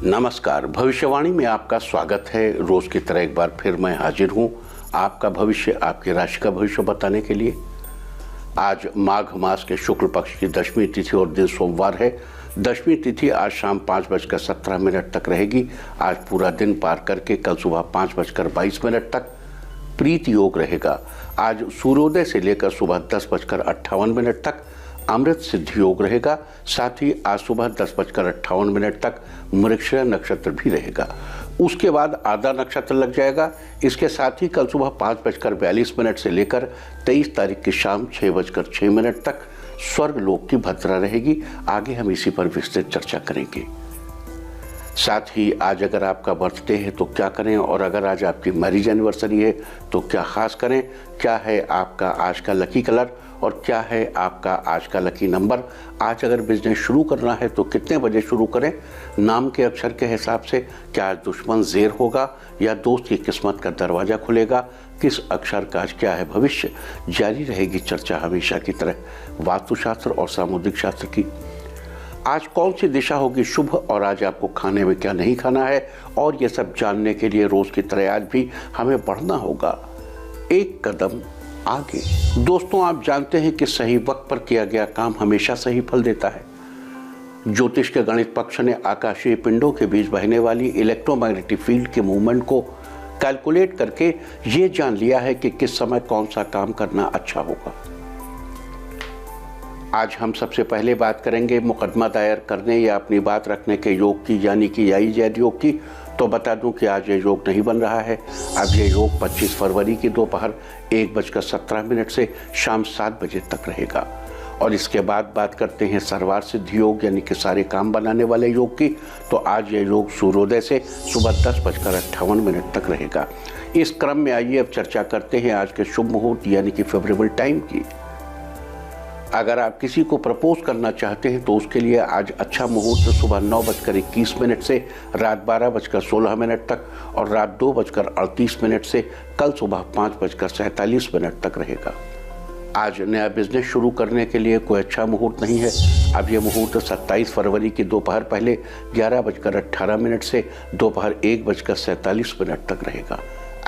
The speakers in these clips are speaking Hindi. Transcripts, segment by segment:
नमस्कार। भविष्यवाणी में आपका स्वागत है। रोज की तरह एक बार फिर मैं हाजिर हूं आपका भविष्य, आपकी राशि का भविष्य बताने के लिए। आज माघ मास के शुक्ल पक्ष की दशमी तिथि और दिन सोमवार है। दशमी तिथि आज शाम 5:17 तक रहेगी। आज पूरा दिन पार करके कल सुबह 5:22 तक प्रीत योग रहेगा। आज सूर्योदय से लेकर सुबह 10:58 तक अमृत सिद्धि योग रहेगा। साथ ही आज सुबह 10:58 तक मृगशिरा नक्षत्र भी रहेगा। उसके बाद आधा नक्षत्र लग जाएगा। इसके साथ ही कल सुबह 5:42 से लेकर 23 तारीख की शाम 6:06 तक स्वर्ग लोक की भद्रा रहेगी। आगे हम इसी पर विस्तृत चर्चा करेंगे। साथ ही आज अगर आपका बर्थडे है तो क्या करें, और अगर आज आपकी मैरिज एनिवर्सरी है तो क्या खास करें, क्या है आपका आज का लकी कलर और क्या है आपका आज का लकी नंबर। आज अगर बिजनेस शुरू करना है तो कितने बजे शुरू करें, नाम के अक्षर के हिसाब से क्या आज दुश्मन ज़ेर होगा या दोस्त की किस्मत का दरवाज़ा खुलेगा, किस अक्षर का आज क्या है भविष्य। जारी रहेगी चर्चा हमेशा की तरह वास्तुशास्त्र और सामुद्रिक शास्त्र की। आज कौन सी दिशा होगी शुभ और आज आपको खाने में क्या नहीं खाना है, और ये सब जानने के लिए रोज की तरह आज भी हमें बढ़ना होगा एक कदम आगे। दोस्तों, आप जानते हैं कि सही वक्त पर किया गया काम हमेशा सही फल देता है। ज्योतिष के गणित पक्ष ने आकाशीय पिंडों के बीच बहने वाली इलेक्ट्रोमैग्नेटिक फील्ड के मूवमेंट को कैलकुलेट करके ये जान लिया है कि किस समय कौन सा काम करना अच्छा होगा। आज हम सबसे पहले बात करेंगे मुकदमा दायर करने या अपनी बात रखने के योग की, यानी कि याई जैद योग की। तो बता दूं कि आज ये योग नहीं बन रहा है। अब ये योग 25 फरवरी की दोपहर 1:17 से शाम 7 बजे तक रहेगा। और इसके बाद बात करते हैं सर्वार्थ सिद्धि योग, यानी कि सारे काम बनाने वाले योग की। तो आज ये योग सूर्योदय से सुबह 10:58 तक रहेगा। इस क्रम में आइए अब चर्चा करते हैं आज के शुभ मुहूर्त यानी कि फेवरेबल टाइम की। अगर आप किसी को प्रपोज करना चाहते हैं तो उसके लिए आज अच्छा मुहूर्त सुबह 9:21 से रात 12:16 तक और रात 2:38 से कल सुबह 5:47 तक रहेगा। आज नया बिजनेस शुरू करने के लिए कोई अच्छा मुहूर्त नहीं है। अब यह मुहूर्त 27 फरवरी की दोपहर पहले 11:18 से दोपहर 1:47 तक रहेगा।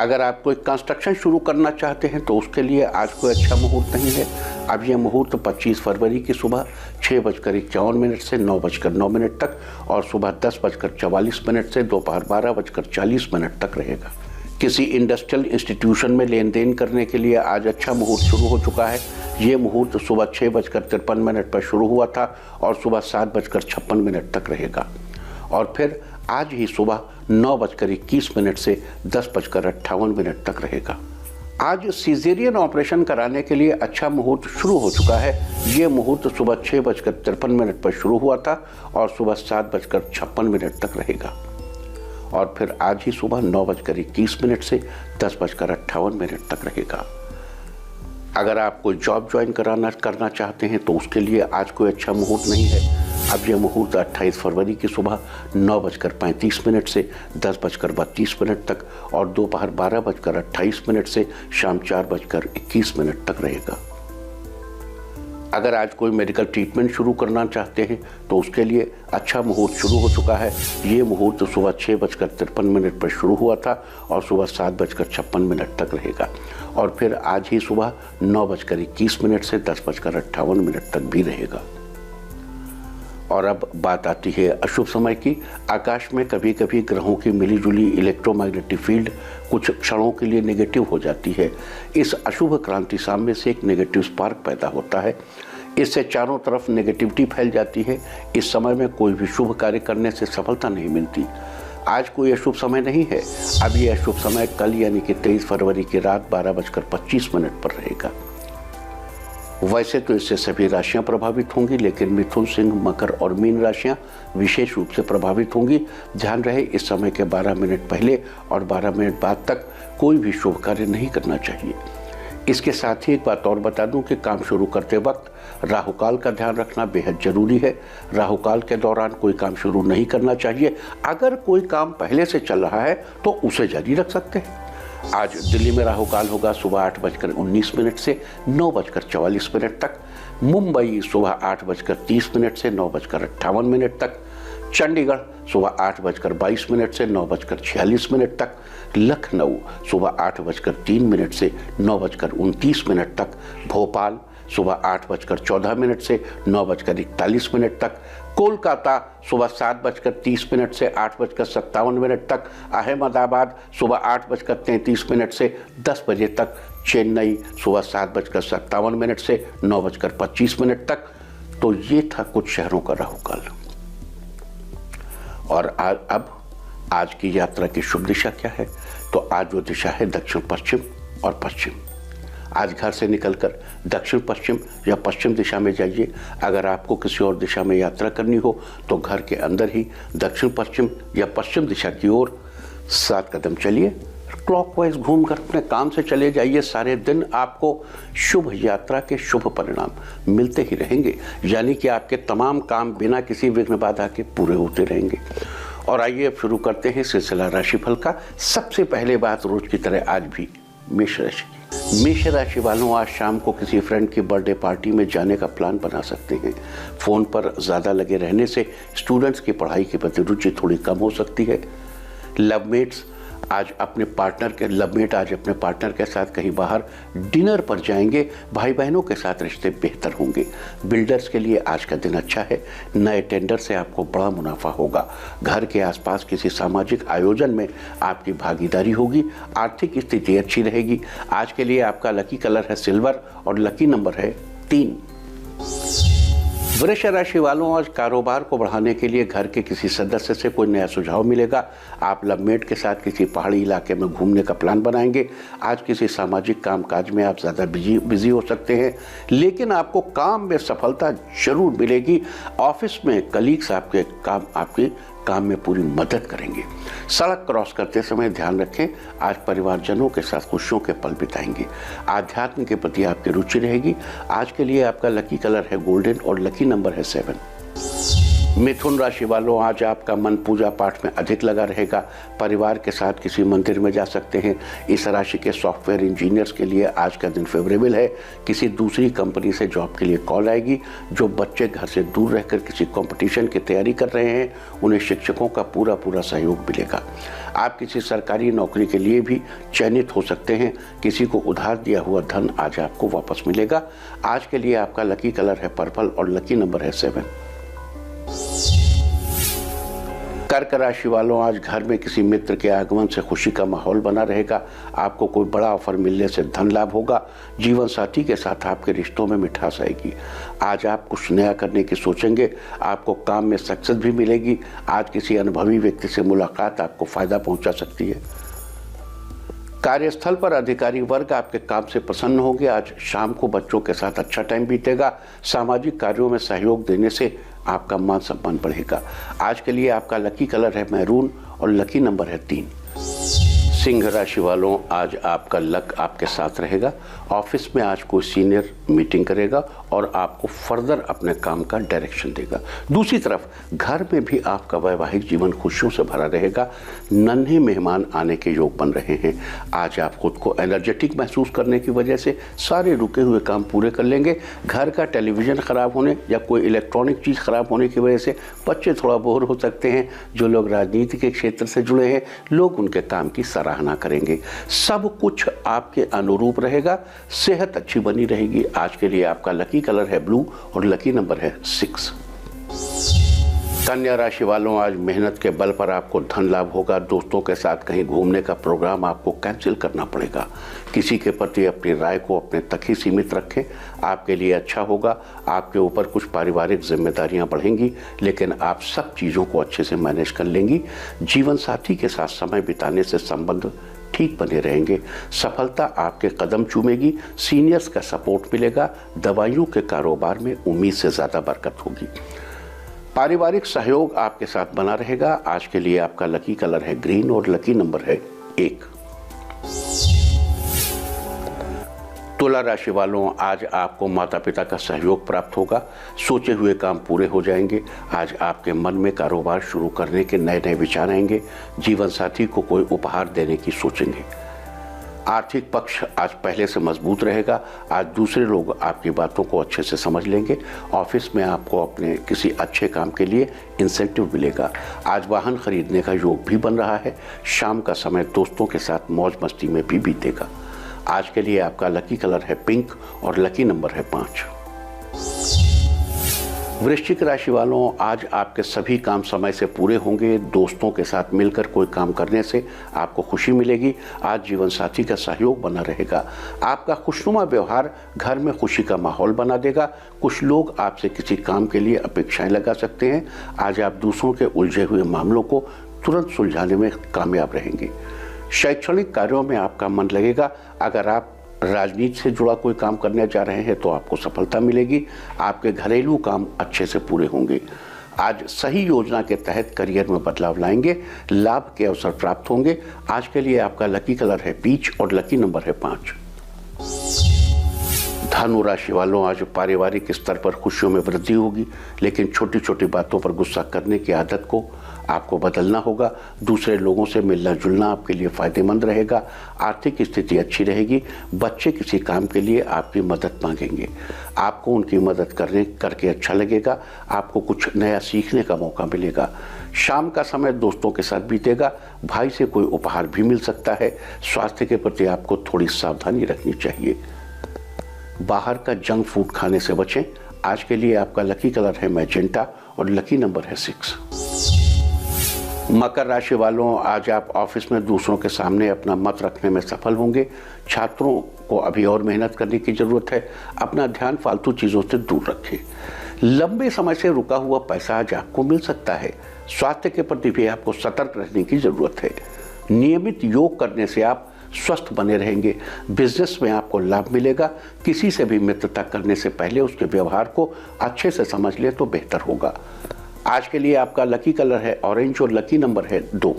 अगर आप कोई कंस्ट्रक्शन शुरू करना चाहते हैं तो उसके लिए आज कोई अच्छा मुहूर्त नहीं है। अब यह मुहूर्त 25 फरवरी की सुबह 6:51 से 9:09 तक और सुबह 10:44 से दोपहर 12:40 तक रहेगा। किसी इंडस्ट्रियल इंस्टीट्यूशन में लेन देन करने के लिए आज अच्छा मुहूर्त शुरू हो चुका है। ये मुहूर्त सुबह 6:53 पर शुरू हुआ था और सुबह 7:56 तक रहेगा और फिर आज ही सुबह 9:21 से 10:58 तक रहेगा। आज सीजेरियन ऑपरेशन कराने के लिए अच्छा मुहूर्त शुरू हो चुका है। ये मुहूर्त सुबह 6:53 पर शुरू हुआ था और सुबह 7:56 तक रहेगा और फिर आज ही सुबह 9:21 से 10:58 तक रहेगा। अगर आप कोई जॉब ज्वाइन करना चाहते हैं तो उसके लिए आज कोई अच्छा मुहूर्त नहीं है। अब यह मुहूर्त 28 फरवरी की सुबह 9:35 से 10:32 तक और दोपहर 12:28 से शाम 4:21 तक रहेगा। अगर आज कोई मेडिकल ट्रीटमेंट शुरू करना चाहते हैं तो उसके लिए अच्छा मुहूर्त शुरू हो चुका है। ये मुहूर्त सुबह 6:53 पर शुरू हुआ था और सुबह 7:56 तक रहेगा और फिर आज ही सुबह 9:21 से 10:58 तक भी रहेगा। और अब बात आती है अशुभ समय की। आकाश में कभी कभी ग्रहों की मिलीजुली इलेक्ट्रोमैग्नेटिक फील्ड कुछ क्षणों के लिए नेगेटिव हो जाती है। इस अशुभ क्रांति साम्य से एक नेगेटिव स्पार्क पैदा होता है। इससे चारों तरफ नेगेटिविटी फैल जाती है। इस समय में कोई भी शुभ कार्य करने से सफलता नहीं मिलती। आज कोई अशुभ समय नहीं है। अब ये अशुभ समय कल यानी कि 23 फरवरी की रात 12:25 पर रहेगा। वैसे तो इससे सभी राशियां प्रभावित होंगी, लेकिन मिथुन, सिंह, मकर और मीन राशियां विशेष रूप से प्रभावित होंगी। ध्यान रहे इस समय के 12 मिनट पहले और 12 मिनट बाद तक कोई भी शुभ कार्य नहीं करना चाहिए। इसके साथ ही एक बात और बता दूं कि काम शुरू करते वक्त राहुकाल का ध्यान रखना बेहद जरूरी है। राहुकाल के दौरान कोई काम शुरू नहीं करना चाहिए। अगर कोई काम पहले से चल रहा है तो उसे जारी रख सकते हैं। आज दिल्ली में राहुकाल होगा सुबह 8:19 से 9:44 तक। मुंबई सुबह 8:30 से 9:58 तक। चंडीगढ़ सुबह 8:22 से 9:46 तक, लखनऊ सुबह 8:03 से 9:29 तक, भोपाल सुबह 8:14 से 9:41 तक, कोलकाता सुबह 7:30 से 8:57 तक, अहमदाबाद सुबह 8:33 से 10 बजे तक, चेन्नई सुबह 7:57 से 9:25 तक। तो ये था कुछ शहरों का राहुकाल। और अब आज की यात्रा की शुभ दिशा क्या है? तो आज वो दिशा है दक्षिण पश्चिम और पश्चिम। आज घर से निकलकर दक्षिण पश्चिम या पश्चिम दिशा में जाइए। अगर आपको किसी और दिशा में यात्रा करनी हो तो घर के अंदर ही दक्षिण पश्चिम या पश्चिम दिशा की ओर 7 कदम चलिए, क्लॉकवाइज घूमकर अपने काम से चले जाइए। सारे दिन आपको शुभ यात्रा के शुभ परिणाम मिलते ही रहेंगे, यानी कि आपके तमाम काम बिना किसी विघ्न बाधा के पूरे होते रहेंगे। और आइए अब शुरू करते हैं सिलसिला राशिफल का। सबसे पहले बात रोज की तरह आज भी मेष राशि की। मेष राशि वालों, आज शाम को किसी फ्रेंड की बर्थडे पार्टी में जाने का प्लान बना सकते हैं। फोन पर ज़्यादा लगे रहने से स्टूडेंट्स की पढ़ाई के प्रति रुचि थोड़ी कम हो सकती है। लवमेट आज अपने पार्टनर के साथ कहीं बाहर डिनर पर जाएंगे। भाई बहनों के साथ रिश्ते बेहतर होंगे। बिल्डर्स के लिए आज का दिन अच्छा है। नए टेंडर से आपको बड़ा मुनाफा होगा। घर के आसपास किसी सामाजिक आयोजन में आपकी भागीदारी होगी। आर्थिक स्थिति अच्छी रहेगी। आज के लिए आपका लकी कलर है सिल्वर और लकी नंबर है 3। वृष राशि वालों, आज कारोबार को बढ़ाने के लिए घर के किसी सदस्य से कोई नया सुझाव मिलेगा। आप लवमेट के साथ किसी पहाड़ी इलाके में घूमने का प्लान बनाएंगे। आज किसी सामाजिक कामकाज में आप ज़्यादा बिजी हो सकते हैं, लेकिन आपको काम में सफलता जरूर मिलेगी। ऑफिस में कलीग्स आपके काम में पूरी मदद करेंगे। सड़क क्रॉस करते समय ध्यान रखें। आज परिवारजनों के साथ खुशियों के पल बिताएंगे। आध्यात्म के प्रति आपकी रुचि रहेगी। आज के लिए आपका लकी कलर है गोल्डन और लकी नंबर है 7। मिथुन राशि वालों, आज आपका मन पूजा पाठ में अधिक लगा रहेगा। परिवार के साथ किसी मंदिर में जा सकते हैं। इस राशि के सॉफ्टवेयर इंजीनियर्स के लिए आज का दिन फेवरेबल है। किसी दूसरी कंपनी से जॉब के लिए कॉल आएगी। जो बच्चे घर से दूर रहकर किसी कंपटीशन की तैयारी कर रहे हैं, उन्हें शिक्षकों का पूरा सहयोग मिलेगा। आप किसी सरकारी नौकरी के लिए भी चयनित हो सकते हैं। किसी को उधार दिया हुआ धन आज आपको वापस मिलेगा। आज के लिए आपका लकी कलर है पर्पल और लकी नंबर है 7। कर्क राशि वालों, आज घर में किसी मित्र के आगमन से खुशी का माहौल बना रहेगा। आपको कोई बड़ा ऑफर मिलने से धन लाभ होगा। जीवन साथी के साथ आपके रिश्तों में मिठास आएगी। आज आप कुछ नया करने की सोचेंगे। आपको काम में सक्सेस भी मिलेगी। आज किसी अनुभवी व्यक्ति से मुलाकात आपको फायदा पहुंचा सकती है। कार्यस्थल पर अधिकारी वर्ग आपके काम से प्रसन्न होंगे। आज शाम को बच्चों के साथ अच्छा टाइम बीतेगा। सामाजिक कार्यों में सहयोग देने से आपका मान सम्मान बढ़ेगा। आज के लिए आपका लकी कलर है मैरून और लकी नंबर है 3। सिंह राशि वालों, आज आपका लक आपके साथ रहेगा। ऑफिस में आज कोई सीनियर मीटिंग करेगा और आपको फर्दर अपने काम का डायरेक्शन देगा। दूसरी तरफ घर में भी आपका वैवाहिक जीवन खुशियों से भरा रहेगा। नन्हे मेहमान आने के योग बन रहे हैं। आज आप खुद को एनर्जेटिक महसूस करने की वजह से सारे रुके हुए काम पूरे कर लेंगे। घर का टेलीविज़न ख़राब होने या कोई इलेक्ट्रॉनिक चीज़ ख़राब होने की वजह से बच्चे थोड़ा बोर हो सकते हैं। जो लोग राजनीति के क्षेत्र से जुड़े हैं, लोग उनके काम की सराहना करेंगे। सब कुछ आपके अनुरूप रहेगा। सेहत अच्छी बनी रहेगी। आज के लिए आपका लकी कलर है ब्लू और लकी नंबर है 6। कन्या राशि वालों, आज मेहनत के बल पर आपको धन लाभ होगा। दोस्तों के साथ कहीं घूमने का प्रोग्राम आपको कैंसिल करना पड़ेगा। किसी के प्रति अपनी राय को अपने तक ही सीमित रखें। आपके लिए अच्छा होगा। आपके ऊपर कुछ पारिवारिक जिम्मेदारियां बढ़ेंगी, लेकिन आप सब चीज़ों को अच्छे से मैनेज कर लेंगी। जीवन साथी के साथ समय बिताने से संबंध ठीक बने रहेंगे। सफलता आपके कदम चूमेगी। सीनियर्स का सपोर्ट मिलेगा। दवाइयों के कारोबार में उम्मीद से ज़्यादा बरकत होगी। पारिवारिक सहयोग आपके साथ बना रहेगा। आज के लिए आपका लकी कलर है ग्रीन और लकी नंबर है 1। तुला राशि वालों, आज आपको माता पिता का सहयोग प्राप्त होगा। सोचे हुए काम पूरे हो जाएंगे। आज आपके मन में कारोबार शुरू करने के नए नए विचार आएंगे। जीवन साथी को कोई उपहार देने की सोचेंगे। आर्थिक पक्ष आज पहले से मजबूत रहेगा। आज दूसरे लोग आपकी बातों को अच्छे से समझ लेंगे। ऑफिस में आपको अपने किसी अच्छे काम के लिए इंसेंटिव मिलेगा। आज वाहन खरीदने का योग भी बन रहा है। शाम का समय दोस्तों के साथ मौज मस्ती में भी बीतेगा। आज के लिए आपका लकी कलर है पिंक और लकी नंबर है 5। वृश्चिक राशि वालों, आज आपके सभी काम समय से पूरे होंगे। दोस्तों के साथ मिलकर कोई काम करने से आपको खुशी मिलेगी। आज जीवन साथी का सहयोग बना रहेगा। आपका खुशनुमा व्यवहार घर में खुशी का माहौल बना देगा। कुछ लोग आपसे किसी काम के लिए अपेक्षाएं लगा सकते हैं। आज आप दूसरों के उलझे हुए मामलों को तुरंत सुलझाने में कामयाब रहेंगे। शैक्षणिक कार्यों में आपका मन लगेगा। अगर आप राजनीति से जुड़ा कोई काम करने जा रहे हैं तो आपको सफलता मिलेगी। आपके घरेलू काम अच्छे से पूरे होंगे। आज सही योजना के तहत करियर में बदलाव लाएंगे। लाभ के अवसर प्राप्त होंगे। आज के लिए आपका लकी कलर है पीच और लकी नंबर है 5। धनु राशि वालों, आज पारिवारिक स्तर पर खुशियों में वृद्धि होगी, लेकिन छोटी छोटी बातों पर गुस्सा करने की आदत को आपको बदलना होगा। दूसरे लोगों से मिलना जुलना आपके लिए फायदेमंद रहेगा। आर्थिक स्थिति अच्छी रहेगी। बच्चे किसी काम के लिए आपकी मदद मांगेंगे। आपको उनकी मदद करके अच्छा लगेगा। आपको कुछ नया सीखने का मौका मिलेगा। शाम का समय दोस्तों के साथ बीतेगा। भाई से कोई उपहार भी मिल सकता है। स्वास्थ्य के प्रति आपको थोड़ी सावधानी रखनी चाहिए। बाहर का जंक फूड खाने से बचें। आज के लिए आपका लकी कलर है मैजेंटा और लकी नंबर है 6। मकर राशि वालों, आज आप ऑफिस में दूसरों के सामने अपना मत रखने में सफल होंगे। छात्रों को अभी और मेहनत करने की जरूरत है। अपना ध्यान फालतू चीजों से दूर रखें। लंबे समय से रुका हुआ पैसा आज आपको मिल सकता है। स्वास्थ्य के प्रति भी आपको सतर्क रहने की जरूरत है। नियमित योग करने से आप स्वस्थ बने रहेंगे। बिजनेस में आपको लाभ मिलेगा। किसी से भी मित्रता करने से पहले उसके व्यवहार को अच्छे से समझ ले तो बेहतर होगा। आज के लिए आपका लकी कलर है ऑरेंज और लकी नंबर है 2।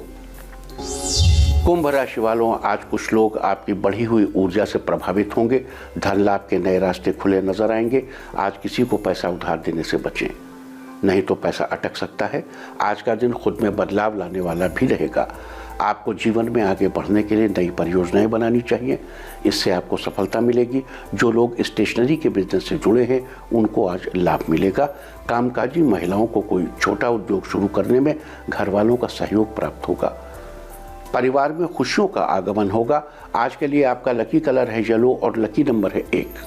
कुंभ राशि वालों, आज कुछ लोग आपकी बढ़ी हुई ऊर्जा से प्रभावित होंगे। धन लाभ के नए रास्ते खुले नजर आएंगे। आज किसी को पैसा उधार देने से बचें, नहीं तो पैसा अटक सकता है। आज का दिन खुद में बदलाव लाने वाला भी रहेगा। आपको जीवन में आगे बढ़ने के लिए नई परियोजनाएं बनानी चाहिए। इससे आपको सफलता मिलेगी। जो लोग स्टेशनरी के बिजनेस से जुड़े हैं उनको आज लाभ मिलेगा। कामकाजी महिलाओं को कोई छोटा उद्योग शुरू करने में घर वालों का सहयोग प्राप्त होगा। परिवार में खुशियों का आगमन होगा। आज के लिए आपका लकी कलर है येलो और लकी नंबर है 1।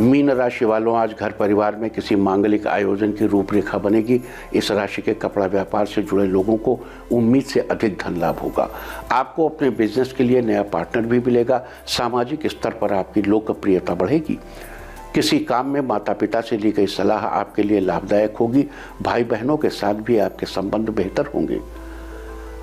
मीन राशि वालों, आज घर परिवार में किसी मांगलिक आयोजन की रूपरेखा बनेगी। इस राशि के कपड़ा व्यापार से जुड़े लोगों को उम्मीद से अधिक धन लाभ होगा। आपको अपने बिजनेस के लिए नया पार्टनर भी मिलेगा। सामाजिक स्तर पर आपकी लोकप्रियता बढ़ेगी। किसी काम में माता पिता से ली गई सलाह आपके लिए लाभदायक होगी। भाई बहनों के साथ भी आपके संबंध बेहतर होंगे।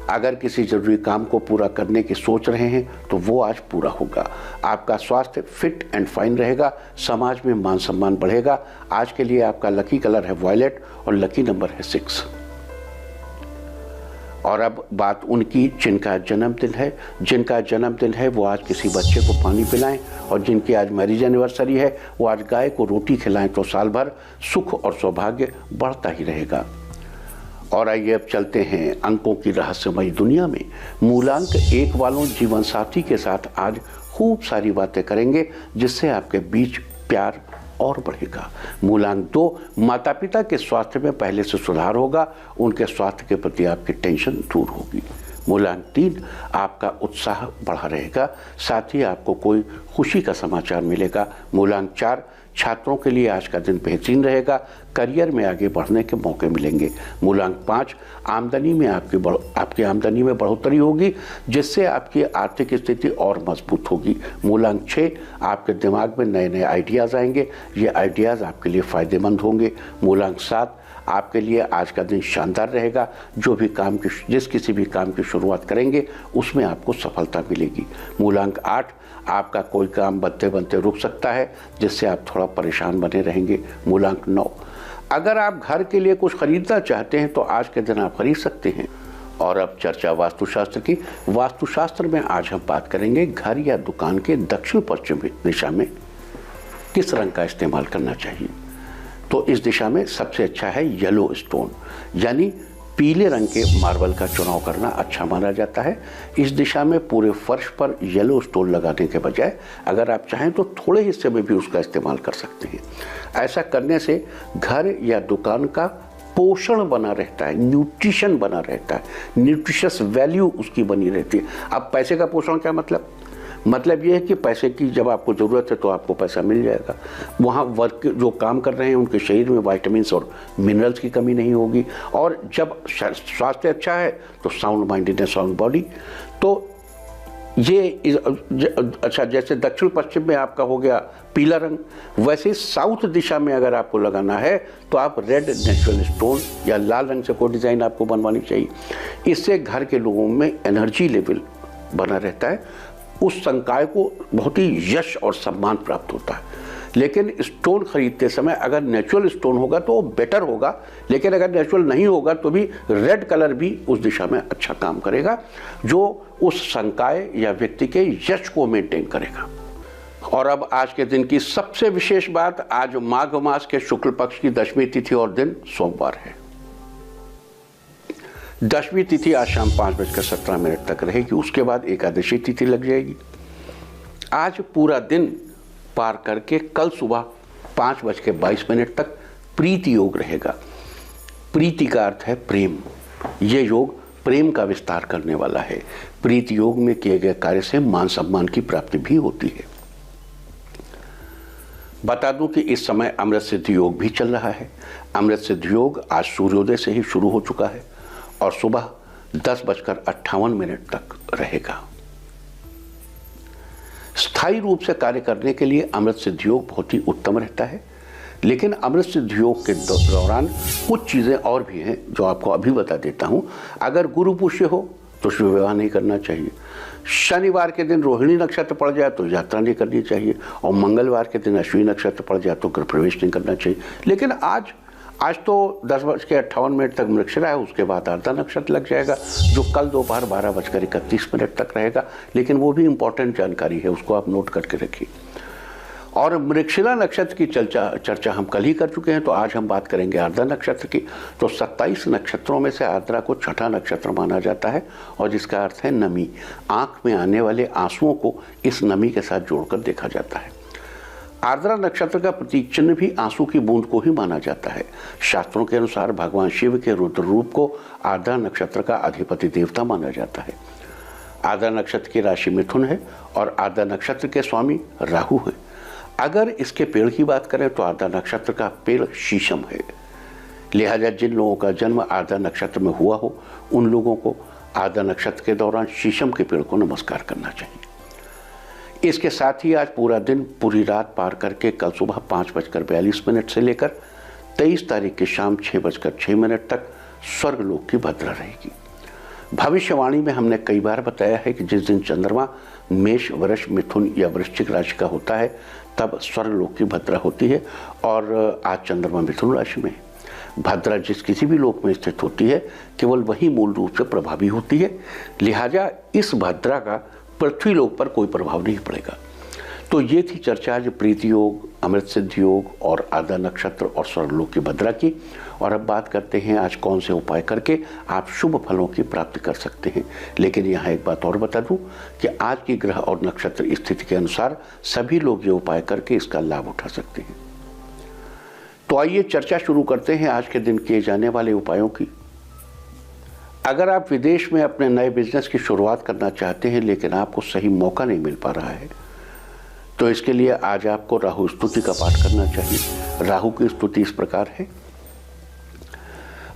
अगर किसी जरूरी काम को पूरा करने की सोच रहे हैं तो वो आज पूरा होगा। आपका स्वास्थ्य फिट एंड फाइन रहेगा। समाज में मान सम्मान बढ़ेगा। आज के लिए आपका लकी कलर है वॉयलेट और लकी नंबर है 6। और अब बात उनकी जिनका जन्मदिन है वो आज किसी बच्चे को पानी पिलाएं, और जिनकी आज मैरिज एनिवर्सरी है वो आज गाय को रोटी खिलाएं तो साल भर सुख और सौभाग्य बढ़ता ही रहेगा। और आइए अब चलते हैं अंकों की रहस्यमयी दुनिया में। मूलांक 1 वालों, जीवन साथी के साथ आज खूब सारी बातें करेंगे जिससे आपके बीच प्यार और बढ़ेगा। मूलांक 2, माता पिता के स्वास्थ्य में पहले से सुधार होगा। उनके स्वास्थ्य के प्रति आपकी टेंशन दूर होगी। मूलांक 3, आपका उत्साह बढ़ा रहेगा। साथ ही आपको कोई खुशी का समाचार मिलेगा। मूलांक 4, छात्रों के लिए आज का दिन बेहतरीन रहेगा। करियर में आगे बढ़ने के मौके मिलेंगे। मूलांक 5, आपकी आमदनी में बढ़ोतरी होगी जिससे आपकी आर्थिक स्थिति और मजबूत होगी। मूलांक 6, आपके दिमाग में नए नए आइडियाज़ आएंगे। ये आइडियाज़ आपके लिए फ़ायदेमंद होंगे। मूलांक 7, आपके लिए आज का दिन शानदार रहेगा। जिस किसी भी काम की शुरुआत करेंगे उसमें आपको सफलता मिलेगी। मूलांक 8, आपका कोई काम बनते बनते रुक सकता है जिससे आप थोड़ा परेशान बने रहेंगे। मूलांक 9, अगर आप घर के लिए कुछ खरीदना चाहते हैं तो आज के दिन आप खरीद सकते हैं। और अब चर्चा वास्तुशास्त्र की। वास्तुशास्त्र में आज हम बात करेंगे घर या दुकान के दक्षिण पश्चिम दिशा में किस रंग का इस्तेमाल करना चाहिए। तो इस दिशा में सबसे अच्छा है येलो स्टोन, यानी पीले रंग के मार्बल का चुनाव करना अच्छा माना जाता है। इस दिशा में पूरे फर्श पर येलो स्टोन लगाने के बजाय अगर आप चाहें तो थोड़े हिस्से में भी उसका इस्तेमाल कर सकते हैं। ऐसा करने से घर या दुकान का पोषण बना रहता है, न्यूट्रिशन बना रहता है, न्यूट्रिशियस वैल्यू उसकी बनी रहती है। अब पैसे का पोषण क्या मतलब ये है कि पैसे की जब आपको ज़रूरत है तो आपको पैसा मिल जाएगा। वहाँ वर्क जो काम कर रहे हैं उनके शरीर में विटामिन्स और मिनरल्स की कमी नहीं होगी, और जब स्वास्थ्य अच्छा है तो sound mind in sound body. तो ये अच्छा, जैसे दक्षिण पश्चिम में आपका हो गया पीला रंग, वैसे साउथ दिशा में अगर आपको लगाना है तो आप रेड नेचुरल स्टोन या लाल रंग से कोई डिज़ाइन आपको बनवानी चाहिए। इससे घर के लोगों में एनर्जी लेवल बना रहता है, उस संकाय को बहुत ही यश और सम्मान प्राप्त होता है। लेकिन स्टोन खरीदते समय अगर नेचुरल स्टोन होगा तो वो बेटर होगा, लेकिन अगर नेचुरल नहीं होगा तो भी रेड कलर भी उस दिशा में अच्छा काम करेगा, जो उस संकाय या व्यक्ति के यश को मेंटेन करेगा। और अब आज के दिन की सबसे विशेष बात, आज माघ मास के शुक्ल पक्ष की दशमी तिथि और दिन सोमवार है। दशमी तिथि आज शाम 5:17 तक रहेगी, उसके बाद एकादशी तिथि लग जाएगी। आज पूरा दिन पार करके कल सुबह 5:22 तक प्रीति योग रहेगा। प्रीति का अर्थ है प्रेम। ये योग प्रेम का विस्तार करने वाला है। प्रीति योग में किए गए कार्य से मान सम्मान की प्राप्ति भी होती है। बता दूं कि इस समय अमृत सिद्धि योग भी चल रहा है। अमृत सिद्धि योग आज सूर्योदय से ही शुरू हो चुका है और सुबह 10:58 तक रहेगा। स्थायी रूप से कार्य करने के लिए अमृत सिद्धि योग बहुत ही उत्तम रहता है, लेकिन अमृत सिद्धि योग के दौरान कुछ चीज़ें और भी हैं जो आपको अभी बता देता हूं। अगर गुरु पुष्य हो तो शुभ विवाह नहीं करना चाहिए। शनिवार के दिन रोहिणी नक्षत्र पड़ जाए तो यात्रा नहीं करनी चाहिए, और मंगलवार के दिन अश्विनी नक्षत्र पड़ जाए तो गृह प्रवेश नहीं करना चाहिए। लेकिन आज तो 10:58 तक मृगशिरा है, उसके बाद आर्द्रा नक्षत्र लग जाएगा, जो कल दोपहर 12:31 तक रहेगा। लेकिन वो भी इम्पोर्टेंट जानकारी है, उसको आप नोट करके रखिए। और मृगशिरा नक्षत्र की चर्चा हम कल ही कर चुके हैं, तो आज हम बात करेंगे आर्द्रा नक्षत्र की। तो 27 नक्षत्रों में से आर्द्रा को छठा नक्षत्र माना जाता है, और जिसका अर्थ है नमी। आंख में आने वाले आंसुओं को इस नमी के साथ जोड़कर देखा जाता है। आर्द्रा नक्षत्र का प्रतीक चिन्ह भी आंसू की बूंद को ही माना जाता है। शास्त्रों के अनुसार भगवान शिव के रुद्र रूप को आर्द्रा नक्षत्र का अधिपति देवता माना जाता है। आर्द्रा नक्षत्र की राशि मिथुन है और आर्द्रा नक्षत्र के स्वामी राहु है। अगर इसके पेड़ की बात करें तो आर्द्रा नक्षत्र का पेड़ शीशम है। लिहाजा जिन लोगों का जन्म आर्द्रा नक्षत्र में हुआ हो उन लोगों को आर्द्रा नक्षत्र के दौरान शीशम के पेड़ को नमस्कार करना चाहिए। इसके साथ ही आज पूरा दिन पूरी रात पार करके कल सुबह 5:42 से लेकर 23 तारीख की शाम 6:06 तक स्वर्गलोक की भद्रा रहेगी। भविष्यवाणी में हमने कई बार बताया है कि जिस दिन चंद्रमा मेष, वृष, मिथुन या वृश्चिक राशि का होता है तब स्वर्गलोक की भद्रा होती है, और आज चंद्रमा मिथुन राशि में। भद्रा जिस किसी भी लोक में स्थित होती है केवल वही मूल रूप से प्रभावी होती है। लिहाजा इस भद्रा का पृथ्वी लोक पर कोई प्रभाव नहीं पड़ेगा। तो ये थी चर्चा आज प्रीति योग, अमृत सिद्धि योग और आर्द्रा नक्षत्र और स्वर्गलोक की भद्रा की। और अब बात करते हैं आज कौन से उपाय करके आप शुभ फलों की प्राप्ति कर सकते हैं। लेकिन यहाँ एक बात और बता दूं कि आज की ग्रह और नक्षत्र स्थिति के अनुसार सभी लोग ये उपाय करके इसका लाभ उठा सकते हैं। तो आइए चर्चा शुरू करते हैं आज के दिन किए जाने वाले उपायों की। अगर आप विदेश में अपने नए बिजनेस की शुरुआत करना चाहते हैं लेकिन आपको सही मौका नहीं मिल पा रहा है, तो इसके लिए आज आपको राहु स्तुति का पाठ करना चाहिए। राहु की स्तुति इस प्रकार है: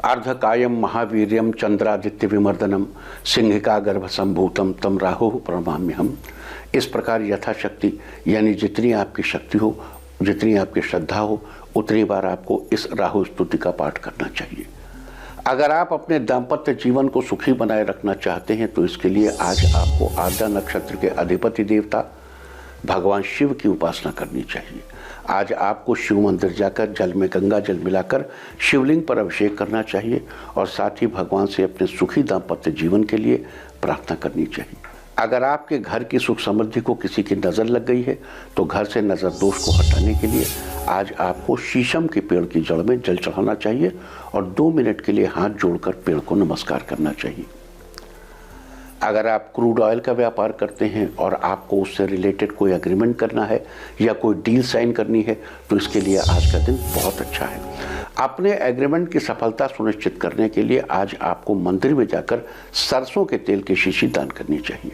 अर्धकायम महावीर्यम चंद्रादित्य विमर्दनम सिंहिका गर्भ संभूतम तम राहु प्रणमाम्यहम। इस प्रकार यथाशक्ति, यानी जितनी आपकी शक्ति हो, जितनी आपकी श्रद्धा हो, उतनी बार आपको इस राहु स्तुति का पाठ करना चाहिए। अगर आप अपने दाम्पत्य जीवन को सुखी बनाए रखना चाहते हैं तो इसके लिए आज आपको आर्द्रा नक्षत्र के अधिपति देवता भगवान शिव की उपासना करनी चाहिए। आज आपको शिव मंदिर जाकर जल में गंगा जल मिलाकर शिवलिंग पर अभिषेक करना चाहिए और साथ ही भगवान से अपने सुखी दाम्पत्य जीवन के लिए प्रार्थना करनी चाहिए। अगर आपके घर की सुख समृद्धि को किसी की नज़र लग गई है तो घर से नज़र दोष को हटाने के लिए आज आपको शीशम के पेड़ की जड़ में जल चढ़ाना चाहिए और 2 मिनट के लिए हाथ जोड़कर पेड़ को नमस्कार करना चाहिए। अगर आप क्रूड ऑयल का व्यापार करते हैं और आपको उससे रिलेटेड कोई एग्रीमेंट करना है या कोई डील साइन करनी है तो इसके लिए आज का दिन बहुत अच्छा है। अपने एग्रीमेंट की सफलता सुनिश्चित करने के लिए आज आपको मंदिर में जाकर सरसों के तेल की शीशी दान करनी चाहिए।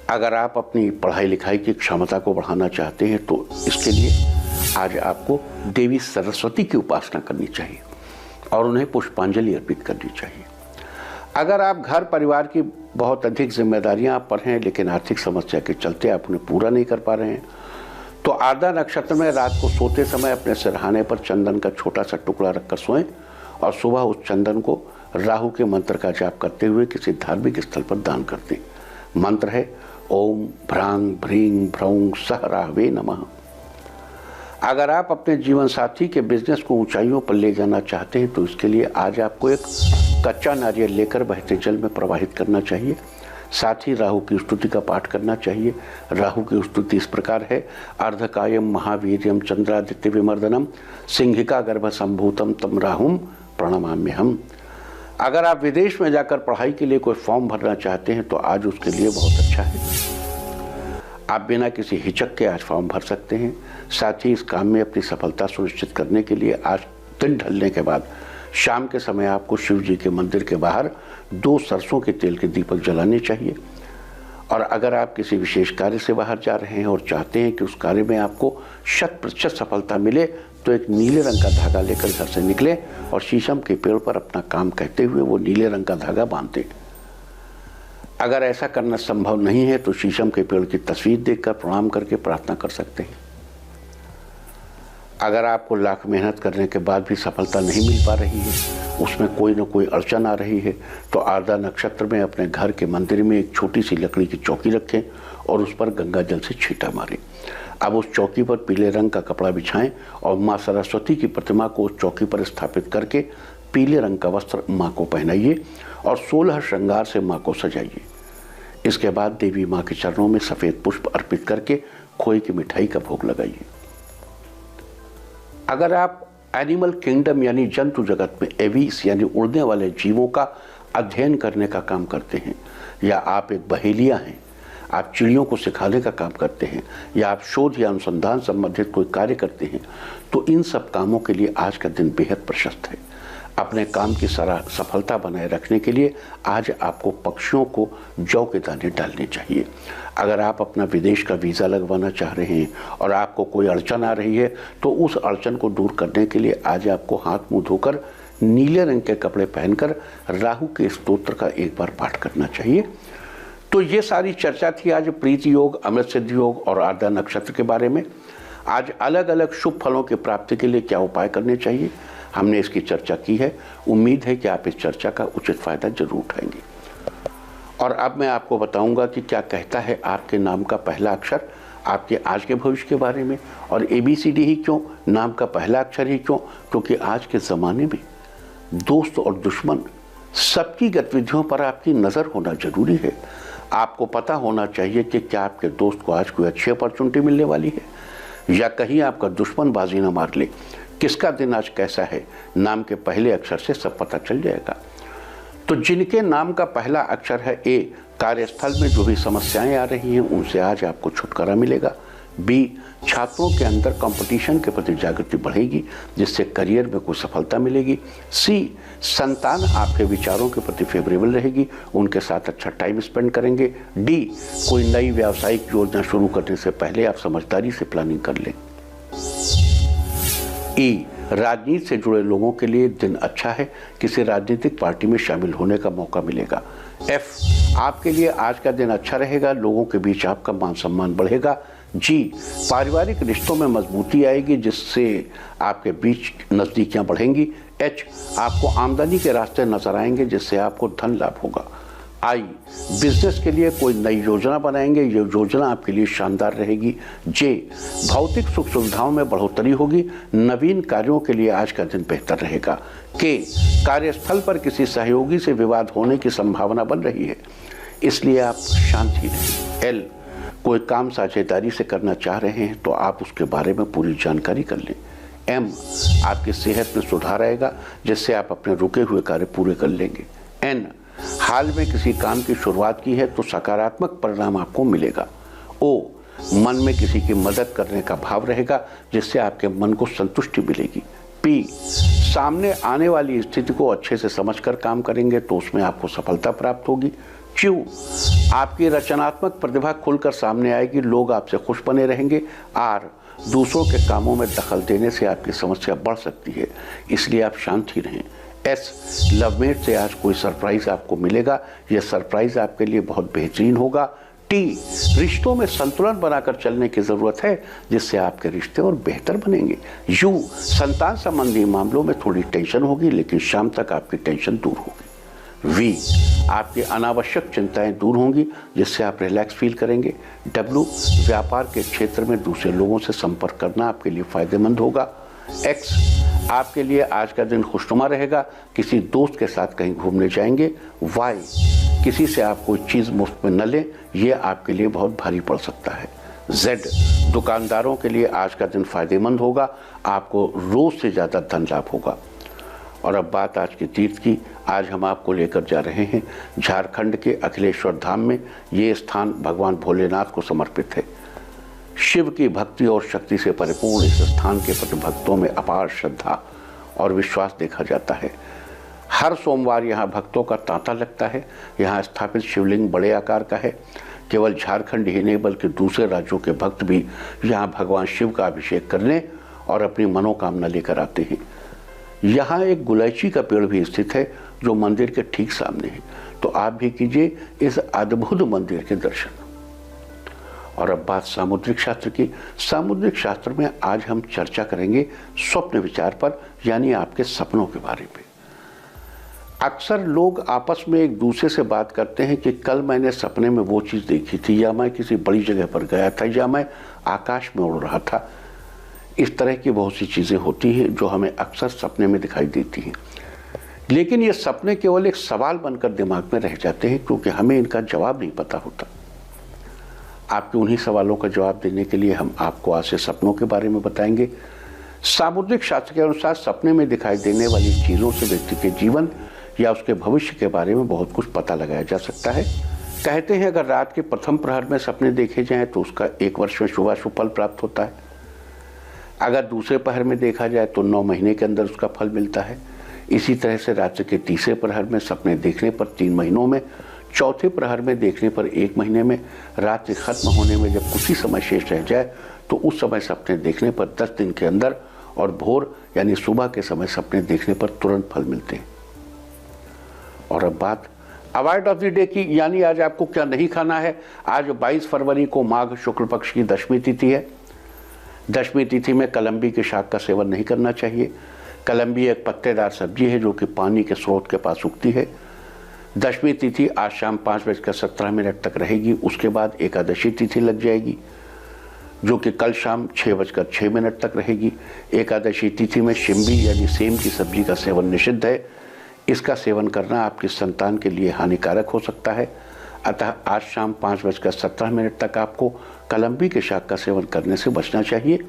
अगर आप अपनी पढ़ाई लिखाई की क्षमता को बढ़ाना चाहते हैं तो इसके लिए आज आपको देवी सरस्वती की उपासना करनी चाहिए और उन्हें पुष्पांजलि अर्पित करनी चाहिए। अगर आप घर परिवार की बहुत अधिक जिम्मेदारियां आप पर हैं लेकिन आर्थिक समस्या के चलते आप उन्हें पूरा नहीं कर पा रहे हैं तो आर्द्रा नक्षत्र में रात को सोते समय अपने सिरहाने पर चंदन का छोटा सा टुकड़ा रखकर सोएं और सुबह उस चंदन को राहु के मंत्र का जाप करते हुए किसी धार्मिक स्थल पर दान कर दें। मंत्र है ओम भ्रांग भ्रीं भ्रौं सह राहवे नमः। अगर आप अपने जीवन साथी के बिजनेस को ऊंचाइयों पर ले जाना चाहते हैं तो इसके लिए आज आपको एक कच्चा नारियल लेकर बहते जल में प्रवाहित करना चाहिए। साथ ही राहु की स्तुति का पाठ करना चाहिए। राहु की स्तुति इस प्रकार है अर्धकायम महावीर्यम चंद्रादित्य विमर्दनम सिंहिका गर्भ संभूतम तम राहुम प्रणमाम्यहम। अगर आप विदेश में जाकर पढ़ाई के लिए कोई फॉर्म भरना चाहते हैं तो आज उसके लिए बहुत अच्छा है। आप बिना किसी हिचक के आज फॉर्म भर सकते हैं। साथ ही इस काम में अपनी सफलता सुनिश्चित करने के लिए आज दिन ढलने के बाद शाम के समय आपको शिव जी के मंदिर के बाहर 2 सरसों के तेल के दीपक जलाने चाहिए। और अगर आप किसी विशेष कार्य से बाहर जा रहे हैं और चाहते हैं कि उस कार्य में आपको 100% सफलता मिले तो एक नीले रंग का धागा लेकर घर से निकले और शीशम के पेड़ पर अपना काम कहते हुए वो नीले रंग का धागा बांधते। अगर ऐसा करना संभव नहीं है तो शीशम के पेड़ की तस्वीर देखकर प्रणाम करके प्रार्थना कर सकते हैं। अगर आपको लाख मेहनत करने के बाद भी सफलता नहीं मिल पा रही है, उसमें कोई न कोई अड़चन आ रही है तो आर्द्रा नक्षत्र में अपने घर के मंदिर में एक छोटी सी लकड़ी की चौकी रखें और उस पर गंगा जल से छींटा मारें। अब उस चौकी पर पीले रंग का कपड़ा बिछाएं और माँ सरस्वती की प्रतिमा को उस चौकी पर स्थापित करके पीले रंग का वस्त्र माँ को पहनाइए और 16 श्रृंगार से माँ को सजाइए। इसके बाद देवी माँ के चरणों में सफ़ेद पुष्प अर्पित करके खोए की मिठाई का भोग लगाइए। अगर आप एनिमल किंगडम यानी जंतु जगत में एविस यानी उड़ने वाले जीवों का अध्ययन करने का काम करते हैं या आप एक बहेलिया हैं, आप चिड़ियों को सिखाने का काम करते हैं या आप शोध या अनुसंधान संबंधित कोई कार्य करते हैं तो इन सब कामों के लिए आज का दिन बेहद प्रशस्त है। अपने काम की सफलता बनाए रखने के लिए आज आपको पक्षियों को जौ के दाने डालने चाहिए। अगर आप अपना विदेश का वीज़ा लगवाना चाह रहे हैं और आपको कोई अड़चन आ रही है तो उस अड़चन को दूर करने के लिए आज आपको हाथ मुंह धोकर नीले रंग के कपड़े पहनकर राहु के स्तोत्र का एक बार पाठ करना चाहिए। तो ये सारी चर्चा थी आज प्रीति योग, अमृत सिद्धि योग और आर्द्रा नक्षत्र के बारे में। आज अलग अलग शुभ फलों की प्राप्ति के लिए क्या उपाय करने चाहिए हमने इसकी चर्चा की है। उम्मीद है कि आप इस चर्चा का उचित फायदा जरूर उठाएंगे। और अब मैं आपको बताऊंगा कि क्या कहता है आपके नाम का पहला अक्षर आपके आज के भविष्य के बारे में। और ABCD ही क्यों, नाम का पहला अक्षर ही क्यों? क्योंकि आज के ज़माने में दोस्त और दुश्मन सबकी गतिविधियों पर आपकी नज़र होना जरूरी है। आपको पता होना चाहिए कि क्या आपके दोस्त को आज कोई अच्छी अपॉर्चुनिटी मिलने वाली है या कहीं आपका दुश्मन बाजी ना मार ले। किसका दिन आज कैसा है, नाम के पहले अक्षर से सब पता चल जाएगा। तो जिनके नाम का पहला अक्षर है A, कार्यस्थल में जो भी समस्याएं आ रही हैं उनसे आज आपको छुटकारा मिलेगा। B, छात्रों के अंदर कंपटीशन के प्रति जागृति बढ़ेगी जिससे करियर में कोई सफलता मिलेगी। C, संतान आपके विचारों के प्रति फेवरेबल रहेगी, उनके साथ अच्छा टाइम स्पेंड करेंगे। D, कोई नई व्यावसायिक योजना शुरू करने से पहले आप समझदारी से प्लानिंग कर लें। E, राजनीति से जुड़े लोगों के लिए दिन अच्छा है, किसी राजनीतिक पार्टी में शामिल होने का मौका मिलेगा। F, आपके लिए आज का दिन अच्छा रहेगा, लोगों के बीच आपका मान सम्मान बढ़ेगा। G, पारिवारिक रिश्तों में मजबूती आएगी जिससे आपके बीच नज़दीकियां बढ़ेंगी। H, आपको आमदनी के रास्ते नजर आएंगे जिससे आपको धन लाभ होगा। I, बिजनेस के लिए कोई नई योजना बनाएंगे, ये योजना आपके लिए शानदार रहेगी। J, भौतिक सुख सुविधाओं में बढ़ोतरी होगी, नवीन कार्यों के लिए आज का दिन बेहतर रहेगा। K, कार्यस्थल पर किसी सहयोगी से विवाद होने की संभावना बन रही है, इसलिए आप शांत ही रहें। एल, कोई काम साझेदारी से करना चाह रहे हैं तो आप उसके बारे में पूरी जानकारी कर लें। एम, आपकी सेहत में सुधार आएगा जिससे आप अपने रुके हुए कार्य पूरे कर लेंगे। एन, हाल में किसी काम की शुरुआत की है तो सकारात्मक परिणाम आपको मिलेगा। ओ, मन में किसी की मदद करने का भाव रहेगा जिससे आपके मन को संतुष्टि मिलेगी। पी, सामने आने वाली स्थिति को अच्छे से समझकर काम करेंगे तो उसमें आपको सफलता प्राप्त होगी। क्यू, आपकी रचनात्मक प्रतिभा खुलकर सामने आएगी, लोग आपसे खुश बने रहेंगे। आर, दूसरों के कामों में दखल देने से आपकी समस्या बढ़ सकती है, इसलिए आप शांत ही रहें। एस, लवमेट से आज कोई सरप्राइज आपको मिलेगा, यह सरप्राइज आपके लिए बहुत बेहतरीन होगा। टी, रिश्तों में संतुलन बनाकर चलने की जरूरत है जिससे आपके रिश्ते और बेहतर बनेंगे। यू, संतान संबंधी मामलों में थोड़ी टेंशन होगी लेकिन शाम तक आपकी टेंशन दूर होगी। वी, आपकी अनावश्यक चिंताएं दूर होंगी जिससे आप रिलैक्स फील करेंगे। डब्ल्यू, व्यापार के क्षेत्र में दूसरे लोगों से संपर्क करना आपके लिए फायदेमंद होगा। एक्स, आपके लिए आज का दिन खुशनुमा रहेगा, किसी दोस्त के साथ कहीं घूमने जाएंगे। वाई, किसी से आप कोई चीज़ मुफ्त में न लें, यह आपके लिए बहुत भारी पड़ सकता है। जेड, दुकानदारों के लिए आज का दिन फायदेमंद होगा, आपको रोज से ज़्यादा धन लाभ होगा। और अब बात आज के तीर्थ की। आज हम आपको लेकर जा रहे हैं झारखंड के अखिलेश्वर धाम में। ये स्थान भगवान भोलेनाथ को समर्पित है। शिव की भक्ति और शक्ति से परिपूर्ण इस स्थान के प्रति भक्तों में अपार श्रद्धा और विश्वास देखा जाता है। हर सोमवार यहाँ भक्तों का तांता लगता है। यहाँ स्थापित शिवलिंग बड़े आकार का है। केवल झारखंड ही नहीं बल्कि दूसरे राज्यों के भक्त भी यहाँ भगवान शिव का अभिषेक करने और अपनी मनोकामना लेकर आते हैं। यहाँ एक गुलैची का पेड़ भी स्थित है जो मंदिर के ठीक सामने है, तो आप भी कीजिए इस अद्भुत मंदिर के दर्शन। और अब बात सामुद्रिक शास्त्र की। सामुद्रिक शास्त्र में आज हम चर्चा करेंगे स्वप्न विचार पर, यानी आपके सपनों के बारे में। अक्सर लोग आपस में एक दूसरे से बात करते हैं कि कल मैंने सपने में वो चीज़ देखी थी, या मैं किसी बड़ी जगह पर गया था, या मैं आकाश में उड़ रहा था। इस तरह की बहुत सी चीज़ें होती हैं जो हमें अक्सर सपने में दिखाई देती हैं, लेकिन ये सपने केवल एक सवाल बनकर दिमाग में रह जाते हैं क्योंकि हमें इनका जवाब नहीं पता होता। आपके उन्हीं सवालों का जवाब देने के लिए हम आपको आज से सपनों के बारे में बताएंगे। सामुद्रिक शास्त्र के अनुसार सपने में दिखाई देने वाली चीज़ों से व्यक्ति के जीवन या उसके भविष्य के बारे में बहुत कुछ पता लगाया जा सकता है। कहते हैं अगर रात के प्रथम प्रहर में सपने देखे जाएं तो उसका 1 वर्ष में शुभाशुभ फल प्राप्त होता है। अगर दूसरे प्रहर में देखा जाए तो 9 महीने के अंदर उसका फल मिलता है। इसी तरह से रात्रि के तीसरे प्रहर में सपने देखने पर 3 महीनों में, चौथे प्रहर में देखने पर 1 महीने में, रात्रि खत्म होने में जब कुछ ही समय शेष रह जाए तो उस समय सपने देखने पर 10 दिन के अंदर, और भोर यानी सुबह के समय सपने देखने पर तुरंत फल मिलते हैं। और अब बात अवॉइड ऑफ द डे की, यानी आज आपको क्या नहीं खाना है। आज 22 फरवरी को माघ शुक्ल पक्ष की दशमी तिथि है। दशमी तिथि में कलम्बी के शाक का सेवन नहीं करना चाहिए। कलम्बी एक पत्तेदार सब्जी है जो कि पानी के स्रोत के पास उगती है। दशमी तिथि आज शाम 5:17 तक रहेगी। उसके बाद एकादशी तिथि लग जाएगी जो कि कल शाम 6:06 तक रहेगी। एकादशी तिथि में शिम्बी यानी सेम की सब्जी का सेवन निषिद्ध है। इसका सेवन करना आपकी संतान के लिए हानिकारक हो सकता है। अतः आज शाम 5:17 तक आपको कलम्बी के शाक का सेवन करने से बचना चाहिए,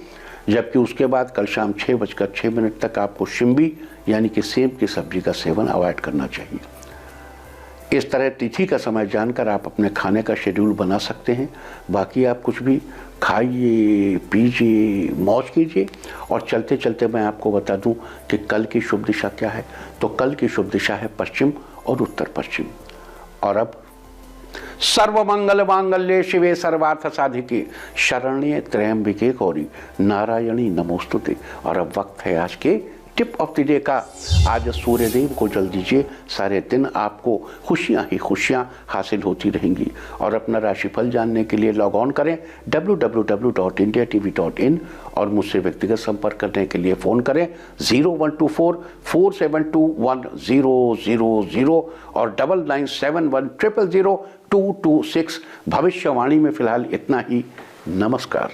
जबकि उसके बाद कल शाम 6:06 तक आपको शिम्बी यानी कि सेब की सब्जी का सेवन अवॉइड करना चाहिए। इस तरह तिथि का समय जानकर आप अपने खाने का शेड्यूल बना सकते हैं। बाकी आप कुछ भी खाइए, पीजिए, मौज कीजिए। और चलते चलते मैं आपको बता दूं कि कल की शुभ दिशा क्या है। तो कल की शुभ दिशा है पश्चिम और उत्तर पश्चिम। और अब सर्वमंगल मांगल्ये शिवे सर्वार्थ साधिके शरण्ये त्र्यंबिके गौरी नारायणी नमोस्तुते। और अब वक्त है आज के टिप ऑफ द डे का। आज सूर्यदेव को जल दीजिए, सारे दिन आपको खुशियां ही खुशियां हासिल होती रहेंगी। और अपना राशिफल जानने के लिए लॉग ऑन करें www.indiatv.in और मुझसे व्यक्तिगत संपर्क करने के लिए फ़ोन करें 0124-472-1000 और 9971000226। भविष्यवाणी में फिलहाल इतना ही। नमस्कार।